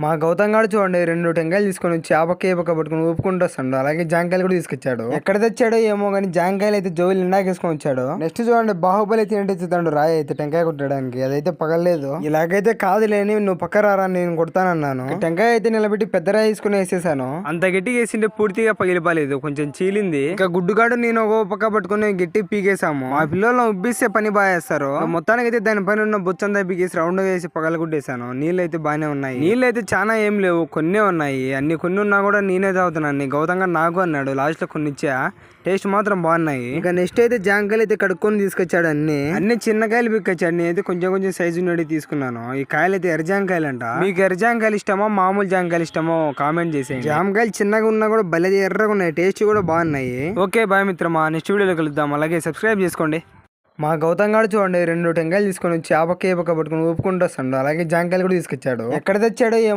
మా గౌతమ్ గారు చూడండి 2 టెంకాయలు తీసుకొని వచ్చి ఆ పక్క ఏ పక్క పట్టుకుని ఊపుకుంటూ వస్తాడు. అలాగే జాంకాయలు కూడా తీసుకొచ్చాడు. ఎక్కడ తెచ్చాడో ఏమో కానీ జాంకాయలు అయితే జోబులు నిండాకేసుకొని వచ్చాడు. నెక్స్ట్ చూడండి బాహుబలి అయితే ఏంటి ఎత్తుతాడు రాయి అయితే టెంకాయ కొట్టడానికి. అదైతే పగలేదు. ఇలాగైతే కాదులేని నువ్వు పక్క రారా నేను కొడతానన్నాను. టెంకాయ అయితే నిలబెట్టి పెద్ద రాయి తీసుకుని వేసేసాను. అంత గట్టిగా వేసింటే పూర్తిగా పగిలిపోలేదు, కొంచెం చీలింది. ఇంకా గుడ్డుగాడు నేను ఒక పక్క పట్టుకుని గట్టి పీకేసాము. ఆ పిల్లలు ఉబ్బిస్తే పని బాగా చేస్తారు. మొత్తానికి అయితే దాని పైన ఉన్న బొచ్చంతా పీకేసి రౌండ్ వేసి పగలగొట్టేసాను. నీళ్ళు అయితే బాగానే ఉన్నాయి. నీళ్ళు అయితే చాలా ఏం లేవు, కొన్నే ఉన్నాయి. అన్ని కొన్ని ఉన్నా కూడా నేనే తాగుతున్నాను. గౌతంగా నాకు అన్నాడు. లాస్ట్ లో కొన్ని ఇచ్చా, టేస్ట్ మాత్రం బాగున్నాయి. ఇంకా నెక్స్ట్ అయితే జాంకాయలు అయితే కడుక్కొని తీసుకొచ్చాడు. అన్ని చిన్నకాయలు పిక్కొచ్చాడు. నేనైతే కొంచెం సైజు ఉన్నది తీసుకున్నాను. ఈ కాయలు అయితే ఎర్రజాంకాయలు అంట. మీకు ఎర్రజాంకాయలు ఇష్టమో మామూలు జాంకాయలు ఇష్టమో కామెంట్ చేసేయండి. జామకాయలు చిన్నగా ఉన్నా కూడా భలే ఎర్రగా ఉన్నాయి, టేస్ట్ కూడా బాగున్నాయి. ఓకే బాయ్ మిత్రమా, నెక్స్ట్ వీడియోలో కలుద్దాం. అలాగే సబ్స్క్రైబ్ చేసుకోండి. మా గౌతమ్ గారు చూడండి 2 టెంకాయలు తీసుకొని వచ్చి ఆ పక్క ఏ పక్క పట్టుకుని ఊపుకుంటూ వస్తాడు. అలాగే జాంకాయలు కూడా తీసుకొచ్చాడు. ఎక్కడ తెచ్చాడో ఏమో